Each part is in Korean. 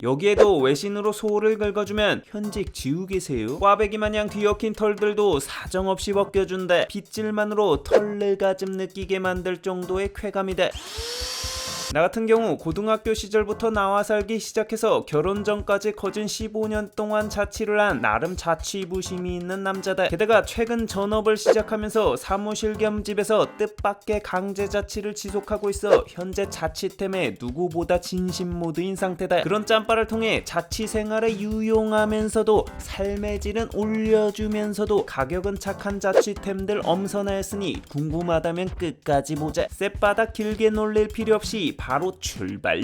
여기에도 외신으로 소를 긁어주면 현직 지우개새우 꽈배기 마냥 뒤엉킨 털들도 사정없이 벗겨준대. 빗질만으로 털레가즘 느끼게 만들 정도의 쾌감이다. 나 같은 경우 고등학교 시절부터 나와 살기 시작해서 결혼 전까지 거진 15년 동안 자취를 한 나름 자취부심이 있는 남자다. 게다가 최근 전업을 시작하면서 사무실 겸 집에서 뜻밖의 강제 자취를 지속하고 있어 현재 자취템에 누구보다 진심 모드인 상태다. 그런 짬바를 통해 자취 생활에 유용하면서도 삶의 질은 올려주면서도 가격은 착한 자취템들 엄선하였으니 궁금하다면 끝까지 보자. 쌔바닥 길게 놀릴 필요 없이 바로 출발.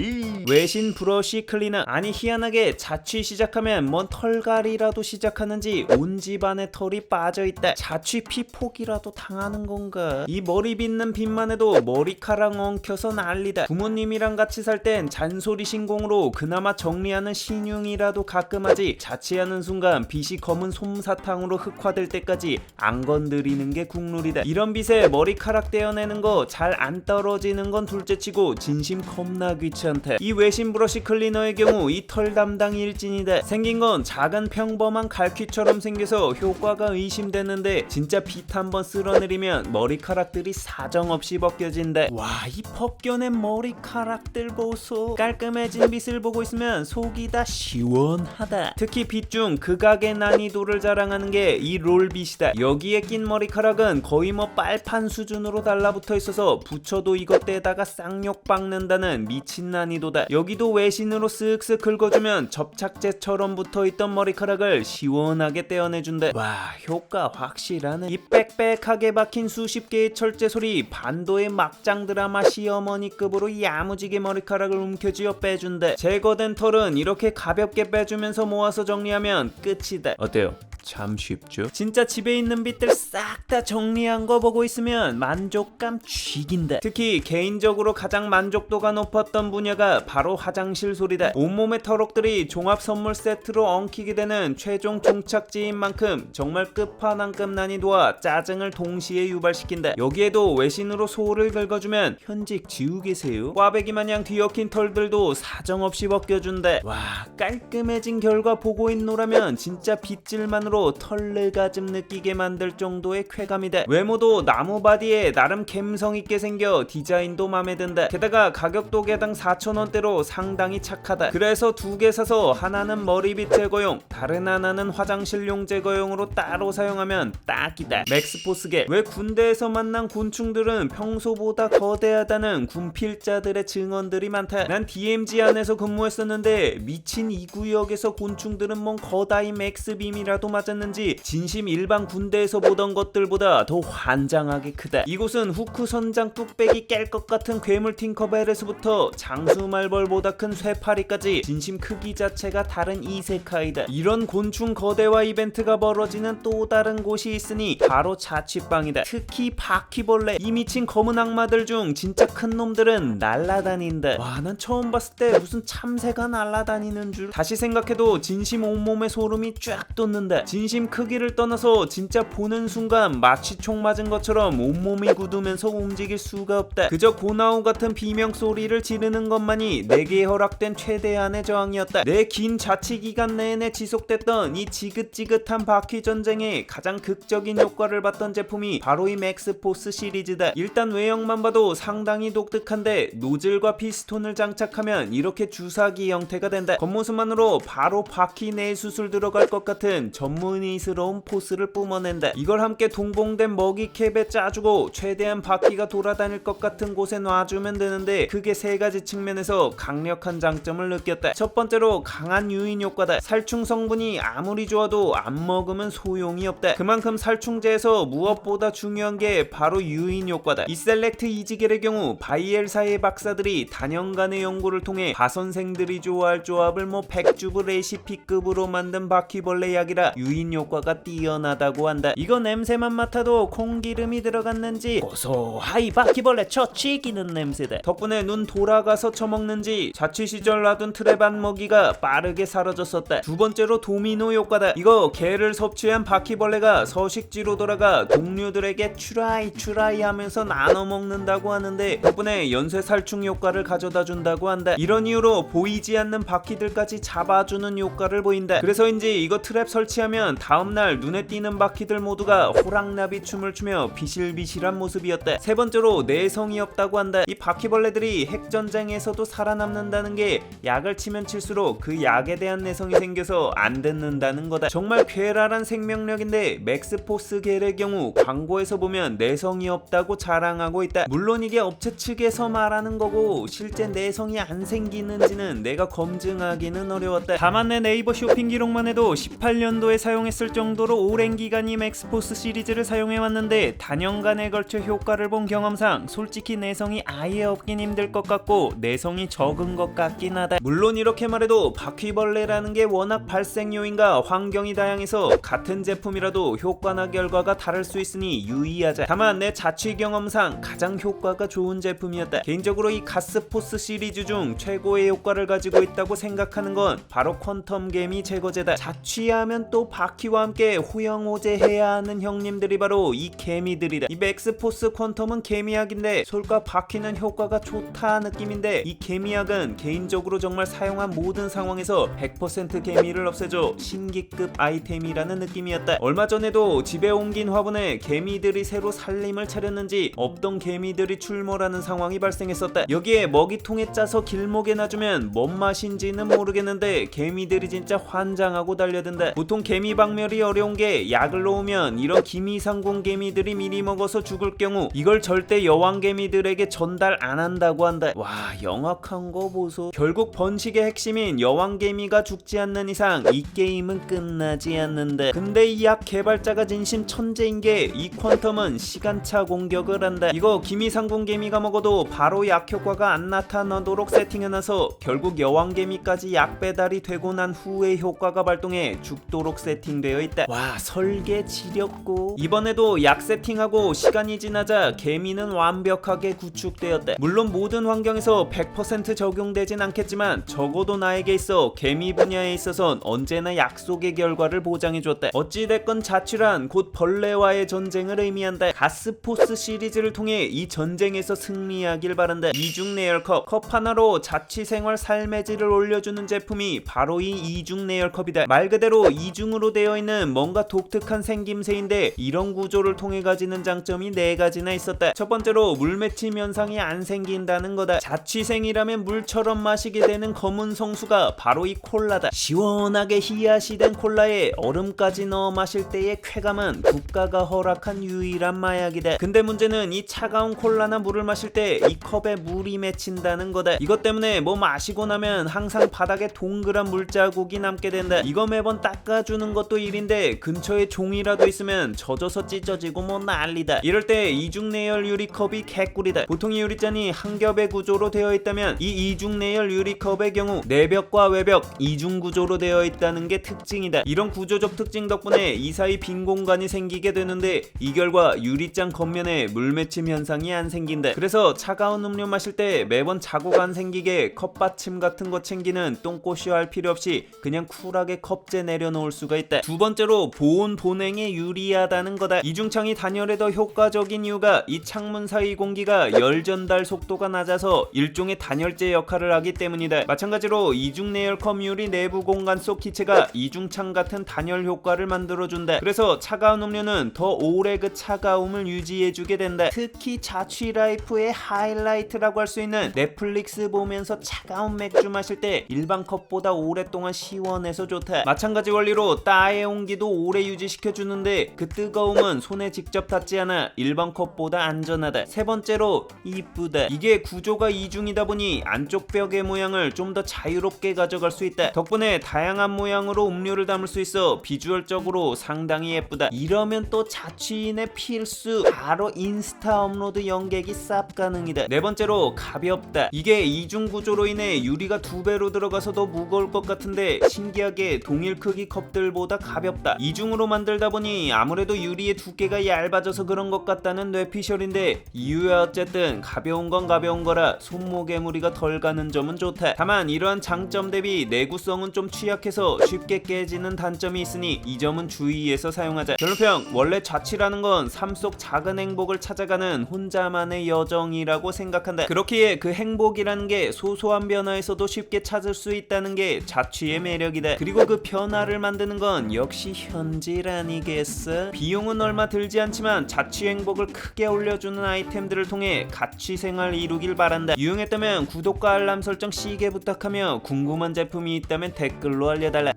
외신 브러쉬 클리너. 아니 희한하게 자취 시작하면 뭔 털갈이라도 시작하는지 온 집안에 털이 빠져있다. 자취 피폭이라도 당하는 건가? 이 머리 빗는 빗만 해도 머리카락 엉켜서 난리다. 부모님이랑 같이 살 땐 잔소리 신공으로 그나마 정리하는 신용이라도 가끔 하지, 자취하는 순간 빗이 검은 솜사탕으로 흑화될 때까지 안 건드리는 게 국룰이다. 이런 빗에 머리카락 떼어내는 거 잘 안 떨어지는 건 둘째치고 진심 겁나 귀찮대. 이 외신 브러쉬 클리너의 경우 이 털 담당 일진이다. 생긴 건 작은 평범한 갈퀴처럼 생겨서 효과가 의심되는데 진짜 빗 한번 쓸어내리면 머리카락들이 사정없이 벗겨진다. 와, 이 벗겨낸 머리카락들 보소. 깔끔해진 빗을 보고 있으면 속이 다 시원하다. 특히 빗 중 극악의 난이도를 자랑하는 게 이 롤빗이다. 여기에 낀 머리카락은 거의 뭐 빨판 수준으로 달라붙어 있어서 붙여도 이것 떼다가 쌍욕 박는다는 미친 난이도다. 여기도 외신으로 쓱쓱 긁어주면 접착제처럼 붙어있던 머리카락을 시원하게 떼어내준다. 와, 효과 확실하네. 이 빽빽하게 박힌 수십 개의 철제 소리 반도의 막장 드라마 시어머니급으로 야무지게 머리카락을 움켜쥐어 빼준다. 제거된 털은 이렇게 가볍게 빼주면서 모아서 정리하면 끝이다. 어때요? 참 쉽죠? 진짜 집에 있는 빗들 싹 다 정리한 거 보고 있으면 만족감 쥐긴다. 특히 개인적으로 가장 만족도가 높았던 분야가 바로 화장실 소리다. 온몸의 털옥들이 종합 선물 세트로 엉키게 되는 최종 종착지인 만큼 정말 끝판왕급 난이도와 짜증을 동시에 유발시킨다. 여기에도 외신으로 소를 긁어주면 현직 지우개새우 꽈배기 마냥 뒤엉킨 털들도 사정없이 벗겨준다. 와, 깔끔해진 결과 보고 있노라면 진짜 빗질만으로 털레가즘 느끼게 만들 정도의 쾌감이다. 외모도 나무 바디에 나름 갬성있게 생겨 디자인도 맘에 든다. 게다가 가격도 개당 4,000원대로 상당히 착하다. 그래서 두 개 사서 하나는 머리빗 제거용, 다른 하나는 화장실용 제거용으로 따로 사용하면 딱이다. 맥스포스계. 왜 군대에서 만난 곤충들은 평소보다 거대하다는 군필자들의 증언들이 많다. 난 DMZ 안에서 근무했었는데 미친 이 구역에서 곤충들은 뭔 거다이 맥스빔이라도 맞았는지 진심 일반 군대에서 보던 것들보다 더 환장하게 크다. 이곳은 후크 선장 뚝배기 깰 것 같은 괴물 팅커벨에서부터 장수말벌보다 큰 쇠파리까지 진심 크기 자체가 다른 이세카이다. 이런 곤충 거대화 이벤트가 벌어지는 또 다른 곳이 있으니 바로 자취방이다. 특히 바퀴벌레. 이 미친 검은 악마들 중 진짜 큰 놈들은 날아다닌다. 와, 난 처음 봤을 때 무슨 참새가 날아다니는 줄. 다시 생각해도 진심 온몸에 소름이 쫙 돋는다. 진심 크기를 떠나서 진짜 보는 순간 마취 총 맞은 것처럼 온몸이 굳으면서 움직일 수가 없다. 그저 고나우 같은 비명 소리를 지르는 것만이 내게 허락된 최대한의 저항이었다. 내 긴 자취 기간 내내 지속됐던 이 지긋지긋한 바퀴 전쟁에 가장 극적인 효과를 봤던 제품이 바로 이 맥스포스 시리즈다. 일단 외형만 봐도 상당히 독특한데 노즐과 피스톤을 장착하면 이렇게 주사기 형태가 된다. 겉모습만으로 바로 바퀴 내 수술 들어갈 것 같은 전문의스러운 포스를 뿜어낸다. 이걸 함께 동봉된 먹이캡에 짜주고 최대한 바퀴가 돌아다닐 것 같은 곳에 놔주면 되는데 그게 세 가지 측면에서 강력한 장점을 느꼈다. 첫 번째로 강한 유인 효과다. 살충 성분이 아무리 좋아도 안 먹으면 소용이 없다. 그만큼 살충제에서 무엇보다 중요한 게 바로 유인 효과다. 이 셀렉트 이지겔의 경우 바이엘사의 박사들이 단연간의 연구를 통해 바선생들이 좋아할 조합을 뭐 백주부 레시피급으로 만든 바퀴벌레 약이라 유인 효과가 뛰어나다고 한다. 이거 냄새만 맡아도 콩기름이 들어갔는지 고소하이 바퀴벌레 처치기는 냄새다. 덕분에 눈 돌아가서 처먹는지 자취 시절 놔둔 트랩안 먹이가 빠르게 사라졌었다. 두 번째로 도미노 효과다. 이거 개를 섭취한 바퀴벌레가 서식지로 돌아가 동료들에게 추라이 하면서 나눠 먹는다고 하는데 덕분에 연쇄살충 효과를 가져다 준다고 한다. 이런 이유로 보이지 않는 바퀴들까지 잡아주는 효과를 보인다. 그래서인지 이거 트랩 설치하면 다음날 눈에 띄는 바퀴들 모두가 호랑나비 춤을 추며 비실비실한 모습이었다. 세 번째로 내성이 없다고 한다. 이 바퀴벌레들이 핵전쟁에서도 살아남는다는 게 약을 치면 칠수록 그 약에 대한 내성이 생겨서 안 듣는다는 거다. 정말 쾌랄한 생명력인데 맥스포스 겔의 경우 광고에서 보면 내성이 없다고 자랑하고 있다. 물론 이게 업체 측에서 말하는 거고 실제 내성이 안 생기는지는 내가 검증하기는 어려웠다. 다만 내 네이버 쇼핑 기록만 해도 18년도에 사용했을 정도로 오랜 기간 이 맥스포스 시리즈를 사용해왔는데 단연간에 걸쳐 효과를 본 경험상 솔직히 내성이 아예 없긴 힘들 것 같고 내성이 적은 것 같긴 하다. 물론 이렇게 말해도 바퀴벌레라는 게 워낙 발생 요인과 환경이 다양해서 같은 제품이라도 효과나 결과가 다를 수 있으니 유의하자. 다만 내 자취 경험상 가장 효과가 좋은 제품이었다. 개인적으로 이 가스포스 시리즈 중 최고의 효과를 가지고 있다고 생각하는 건 바로 퀀텀 개미 제거제다. 자취하면 또 바퀴와 함께 호영호제해야 하는 형님들이 바로 이 개미들이다. 이 맥스포스 퀀텀은 개미약인데 솔과 바퀴는 효과가 좋다 느낌인데 이 개미약은 개인적으로 정말 사용한 모든 상황에서 100% 개미를 없애줘 신기급 아이템이라는 느낌이었다. 얼마 전에도 집에 옮긴 화분에 개미들이 새로 살림을 차렸는지 없던 개미들이 출몰하는 상황이 발생했었다. 여기에 먹이통에 짜서 길목에 놔주면 뭔 맛인지는 모르겠는데 개미들이 진짜 환장하고 달려든다. 보통 개미 박멸이 어려운 게 약을 놓으면 이런 기미상궁 개미들이 미리 먹어서 죽을 경우 이걸 절대 여왕개미들에게 전달 안 한다고 한다. 와 영악한 거 보소. 결국 번식의 핵심인 여왕개미가 죽지 않는 이상 이 게임은 끝나지 않는다. 근데 이 약 개발자가 진심 천재인 게 이 퀀텀은 시간차 공격을 한다. 이거 기미상궁 개미가 먹어도 바로 약 효과가 안 나타나도록 세팅해놔서 결국 여왕개미까지 약 배달이 되고 난 후에 효과가 발동해 죽도록 세팅되어 있다. 와 설계 지렸고. 이번에도 약 세팅하고 시간이 지나자 개미는 완벽하게 구축되었다. 물론 모든 환경에서 100% 적용되진 않겠지만 적어도 나에게 있어 개미 분야에 있어선 언제나 약속의 결과를 보장해줬다. 어찌됐건 자취란 곧 벌레와의 전쟁을 의미한다. 가스포스 시리즈를 통해 이 전쟁에서 승리하길 바란다. 이중 내열컵. 컵 하나로 자취생활 삶의 질을 올려주는 제품이 바로 이 이중 내열컵이다. 말 그대로 이중으로 되어 있는 뭔가 독특한 생김새인데 이런 구조를 통해 가지는 장점이 4가지나 있었다. 첫 번째로 물맺힘 현상이 안 생긴다는 거다. 자취생이라면 물처럼 마시게 되는 검은 성수가 바로 이 콜라다. 시원하게 희야시 된 콜라에 얼음까지 넣어 마실 때의 쾌감은 국가가 허락한 유일한 마약이다. 근데 문제는 이 차가운 콜라나 물을 마실 때 이 컵에 물이 맺힌다는 거다. 이것 때문에 뭐 마시고 나면 항상 바닥에 동그란 물자국이 남게 된다. 이거 매번 닦아주는 것도 일인데 근처에 종이라도 있으면 젖어서 찢어지고 뭐 난리다. 이럴 때 이중 내열 유리컵이 개꿀이다. 보통 이 유리잔이 한 겹의 구조로 되어 있다면 이 이중 내열 유리컵의 경우 내벽과 외벽 이중 구조로 되어 있다는 게 특징이다. 이런 구조적 특징 덕분에 이 사이 빈 공간이 생기게 되는데 이 결과 유리잔 겉면에 물맺힘 현상이 안 생긴다. 그래서 차가운 음료 마실 때 매번 자국 안 생기게 컵받침 같은 거 챙기는 똥꼬쇼 할 필요 없이 그냥 쿨하게 컵재 내려놓을 수가 있다. 두 번째로 보온 보냉에 유리하다는 거다. 이중창이 단열에 더 효과적인 이유가 이 창문 사이 공기가 열 전달 속도가 낮아서 일종의 단열재 역할을 하기 때문이다. 마찬가지로 이중 내열컵 유리 내부 공간 속 기체가 이중창 같은 단열 효과를 만들어준다. 그래서 차가운 음료는 더 오래 그 차가움을 유지해주게 된다. 특히 자취 라이프의 하이라이트라고 할 수 있는 넷플릭스 보면서 차가운 맥주 마실 때 일반 컵보다 오랫동안 시원해서 좋다. 마찬가지 원리로 따의 온기도 오래 유지시켜주는데 그 뜨거움은 손에 직접 닿지 않아 일반 컵보다 안전하다. 세 번째로 이쁘다. 이게 구조가 이중이다 보니 안쪽 벽의 모양을 좀 더 자유롭게 가져갈 수 있다. 덕분에 다양한 모양으로 음료를 담을 수 있어 비주얼적으로 상당히 예쁘다. 이러면 또 자취인의 필수 바로 인스타 업로드 연객이 쌉 가능이다. 네 번째로 가볍다. 이게 이중 구조로 인해 유리가 2배로 들어가서 더 무거울 것 같은데 신기하게 동일 크기 컵들보다 메탈보다 가볍다. 이중으로 만들다 보니 아무래도 유리의 두께가 얇아져서 그런 것 같다는 뇌피셜인데 이유야 어쨌든 가벼운 건 가벼운 거라 손목에 무리가 덜 가는 점은 좋다. 다만 이러한 장점 대비 내구성은 좀 취약해서 쉽게 깨지는 단점이 있으니 이 점은 주의해서 사용하자. 결론평, 원래 자취라는 건 삶 속 작은 행복을 찾아가는 혼자만의 여정이라고 생각한다. 그렇기에 그 행복이라는 게 소소한 변화에서도 쉽게 찾을 수 있다는 게 자취의 매력이다. 그리고 그 변화를 만드는 건 역시 현질 아니겠어? 비용은 얼마 들지 않지만 자취 행복을 크게 올려주는 아이템들을 통해 가취 생활 이루길 바란다. 유용했다면 구독과 알람 설정 시게 부탁하며 궁금한 제품이 있다면 댓글로 알려달라.